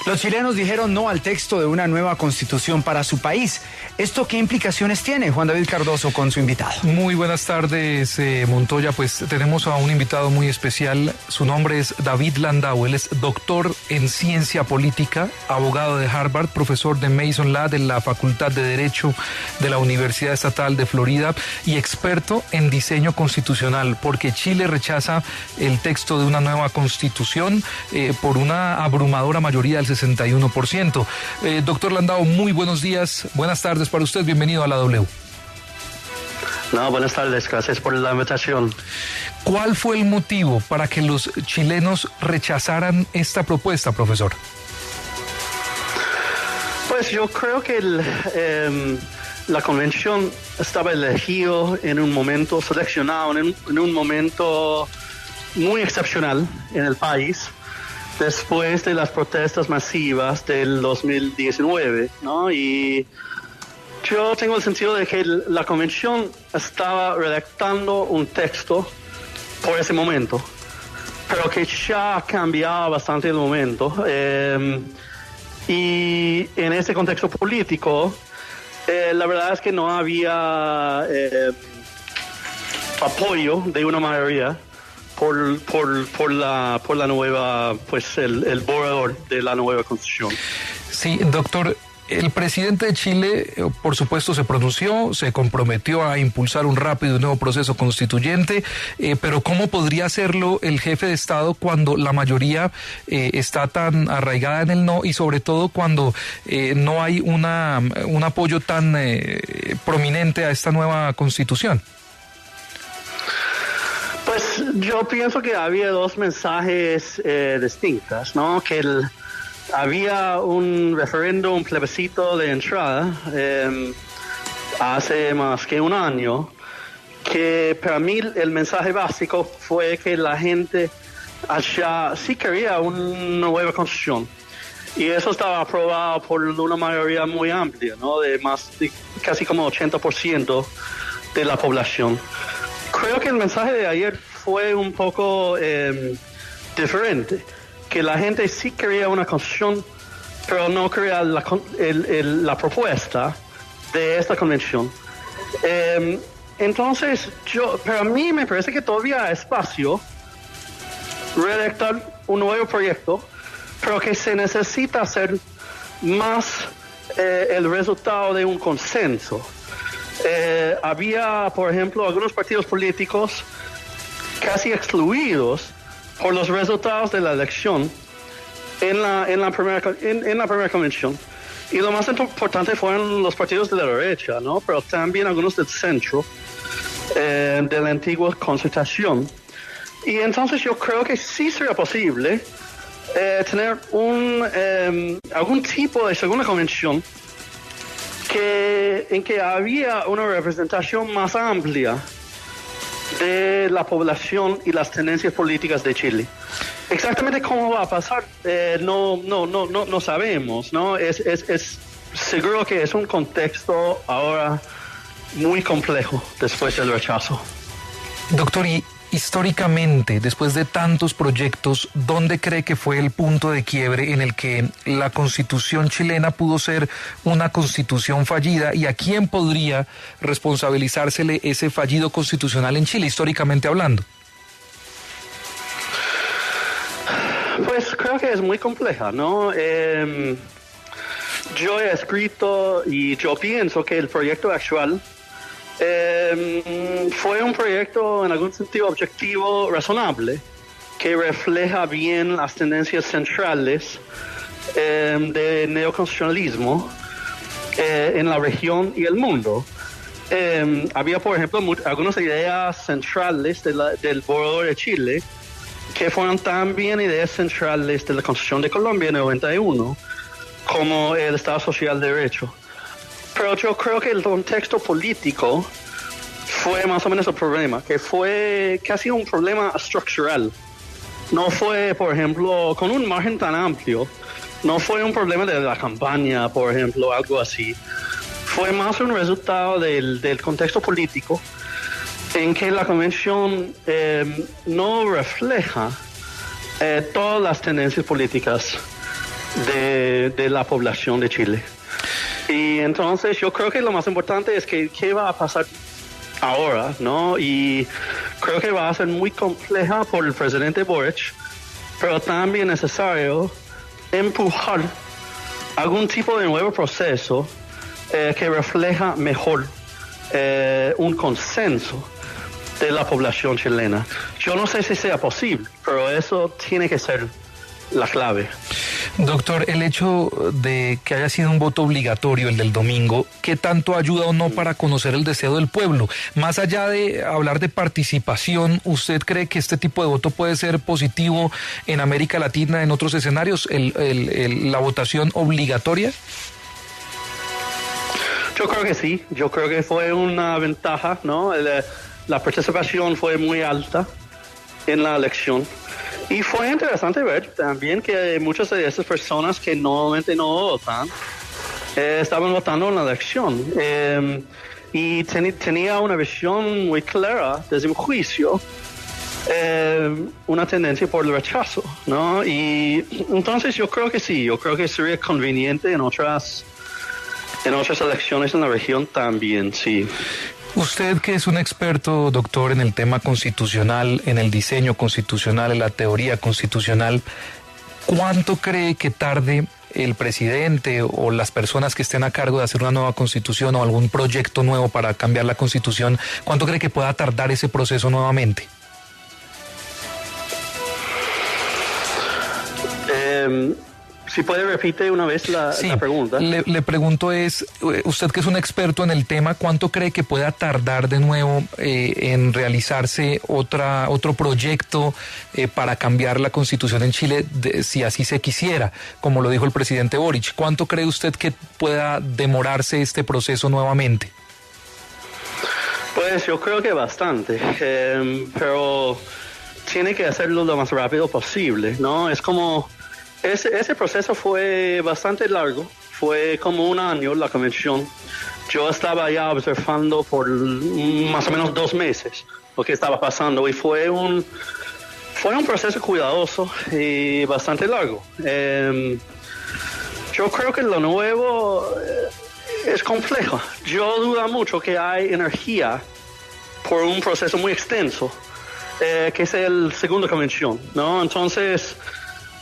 Los chilenos dijeron no al texto de una nueva constitución para su país. ¿Esto qué implicaciones tiene? Juan David Cardoso con su invitado. Muy buenas tardes, Montoya. Pues tenemos a un invitado muy especial. Su nombre es David Landau. Él es doctor en ciencia política, abogado de Harvard, profesor de Mason Law de la Facultad de Derecho de la Universidad Estatal de Florida y experto en diseño constitucional, porque Chile rechaza el texto de una nueva constitución por una abrumadora mayoría del 61%. Doctor Landau, muy buenos días, buenas tardes para usted, bienvenido a la W. No, buenas tardes, gracias por la invitación. ¿Cuál fue el motivo para que los chilenos rechazaran esta propuesta, profesor? Pues yo creo que la convención estaba elegido en un momento seleccionado, en un momento muy excepcional en el país, después de las protestas masivas del 2019, ¿no? Y yo tengo el sentido de que la convención estaba redactando un texto por ese momento, pero que ya ha cambiado bastante el momento. Y en ese contexto político, la verdad es que no había apoyo de una mayoría por la nueva, pues el borrador de la nueva constitución. Sí, doctor, el presidente de Chile, por supuesto, se pronunció, se comprometió a impulsar un rápido y nuevo proceso constituyente, pero ¿cómo podría hacerlo el jefe de Estado cuando la mayoría está tan arraigada en el no y sobre todo cuando no hay un apoyo tan prominente a esta nueva constitución? Pues yo pienso que había dos mensajes distintos, ¿no? Que había un referéndum, un plebiscito de entrada hace más que un año, que para mí el mensaje básico fue que la gente allá sí quería una nueva constitución. Y eso estaba aprobado por una mayoría muy amplia, ¿no? De casi como 80% de la población. Creo que el mensaje de ayer fue un poco diferente, que la gente sí quería una constitución, pero no quería la propuesta de esta convención. Entonces, para mí me parece que todavía hay espacio redactar un nuevo proyecto, pero que se necesita hacer más el resultado de un consenso. Había, por ejemplo, algunos partidos políticos casi excluidos por los resultados de la elección en la primera convención. Y lo más importante fueron los partidos de la derecha, ¿no? Pero también algunos del centro, de la antigua concertación. Y entonces yo creo que sí sería posible tener algún tipo de segunda convención en que había una representación más amplia de la población y las tendencias políticas de Chile. Exactamente cómo va a pasar, no sabemos, ¿no? Es seguro que es un contexto ahora muy complejo después del rechazo. Doctor, y históricamente, después de tantos proyectos, ¿dónde cree que fue el punto de quiebre en el que la Constitución chilena pudo ser una constitución fallida? ¿Y a quién podría responsabilizársele ese fallido constitucional en Chile, históricamente hablando? Pues creo que es muy compleja, ¿no? Yo he escrito y yo pienso que el proyecto actual fue un proyecto en algún sentido objetivo razonable, que refleja bien las tendencias centrales de neoconstitucionalismo en la región y el mundo. Había, por ejemplo, algunas ideas centrales del borrador de Chile, que fueron también ideas centrales de la Constitución de Colombia en el 91, como el Estado Social de Derecho. Pero yo creo que el contexto político fue más o menos el problema, que fue casi un problema estructural. No fue, por ejemplo, con un margen tan amplio, no fue un problema de la campaña, por ejemplo, algo así. Fue más un resultado del contexto político en que la convención no refleja todas las tendencias políticas de la población de Chile. Y entonces yo creo que lo más importante es que qué va a pasar ahora, ¿no? Y creo que va a ser muy compleja por el presidente Boric, pero también necesario empujar algún tipo de nuevo proceso que refleja mejor un consenso de la población chilena. Yo no sé si sea posible, pero eso tiene que ser la clave. Doctor, el hecho de que haya sido un voto obligatorio el del domingo, ¿qué tanto ayuda o no para conocer el deseo del pueblo? Más allá de hablar de participación, ¿usted cree que este tipo de voto puede ser positivo en América Latina, en otros escenarios, la votación obligatoria? Yo creo que sí, yo creo que fue una ventaja, ¿no? La participación fue muy alta en la elección. Y fue interesante ver también que muchas de esas personas que normalmente no votan estaban votando en la elección. Y tenía una visión muy clara desde un juicio, una tendencia por el rechazo, ¿no? Y entonces yo creo que sí, yo creo que sería conveniente en otras elecciones en la región también, sí. Usted, que es un experto, doctor, en el tema constitucional, en el diseño constitucional, en la teoría constitucional, ¿cuánto cree que tarde el presidente o las personas que estén a cargo de hacer una nueva constitución o algún proyecto nuevo para cambiar la constitución, cuánto cree que pueda tardar ese proceso nuevamente? Si puede repetir una vez la pregunta. Le pregunto usted que es un experto en el tema, ¿cuánto cree que pueda tardar de nuevo en realizarse otro proyecto para cambiar la Constitución en Chile, si así se quisiera, como lo dijo el presidente Boric? ¿Cuánto cree usted que pueda demorarse este proceso nuevamente? Pues yo creo que bastante, pero tiene que hacerlo lo más rápido posible, ¿no? Es como... Ese proceso fue bastante largo, fue como un año la convención. Yo estaba allá observando por más o menos 2 meses lo que estaba pasando y fue un proceso cuidadoso y bastante largo. Yo creo que lo nuevo es complejo. Yo dudo mucho que hay energía por un proceso muy extenso, que es el segundo convención, ¿no? Entonces...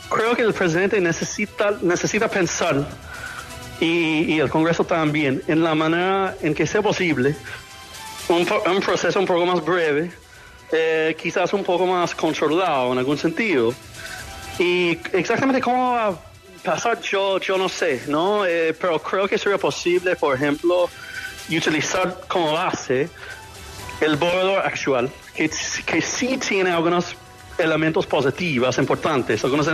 creo que el presidente necesita pensar, y el Congreso también, en la manera en que sea posible un proceso un poco más breve, quizás un poco más controlado en algún sentido. Y exactamente cómo va a pasar, yo no sé, ¿no? Pero creo que sería posible, por ejemplo, utilizar como base el borrador actual, que sí tiene algunos elementos positivos importantes, algunas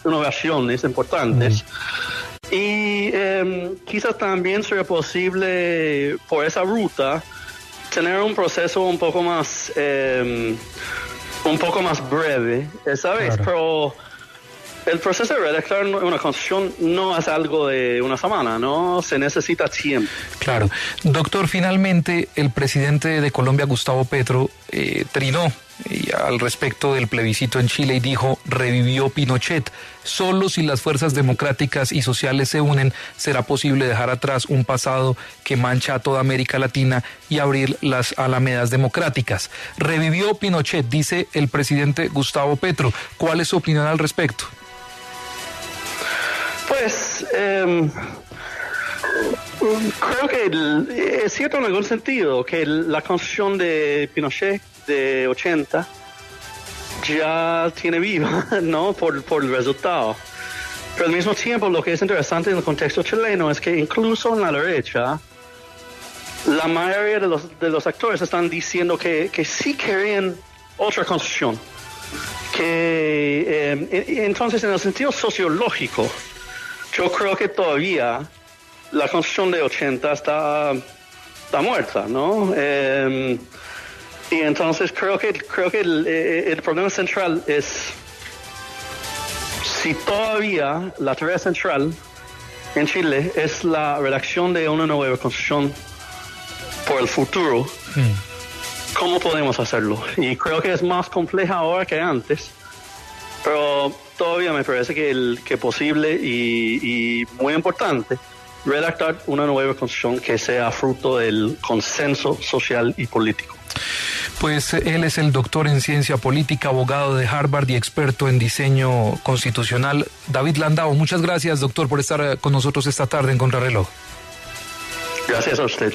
innovaciones importantes. Y quizás también sería posible por esa ruta tener un proceso un poco más breve, ¿sabes? Claro. Pero el proceso de redactar una constitución no es algo de una semana, ¿no? Se necesita tiempo. Claro. Doctor, finalmente el presidente de Colombia, Gustavo Petro, trinó al respecto del plebiscito en Chile y dijo: revivió Pinochet. Solo si las fuerzas democráticas y sociales se unen será posible dejar atrás un pasado que mancha a toda América Latina y abrir las alamedas democráticas. Revivió Pinochet, dice el presidente Gustavo Petro. ¿Cuál es su opinión al respecto? Pues creo que es cierto en algún sentido que la constitución de Pinochet de 80 ya tiene viva, ¿no? Por el resultado. Pero al mismo tiempo lo que es interesante en el contexto chileno es que incluso en la derecha la mayoría de los actores están diciendo que sí querían otra constitución. Entonces, en el sentido sociológico, yo creo que todavía la constitución de 80 está muerta, ¿no? Y entonces creo que el problema central es si todavía la tarea central en Chile es la redacción de una nueva constitución por el futuro. ¿Cómo podemos hacerlo? Y creo que es más compleja ahora que antes, Pero todavía me parece que posible y muy importante redactar una nueva constitución que sea fruto del consenso social y político. Pues él es el doctor en ciencia política, abogado de Harvard y experto en diseño constitucional, David Landau. Muchas gracias, doctor, por estar con nosotros esta tarde en Contrarreloj. Gracias a usted.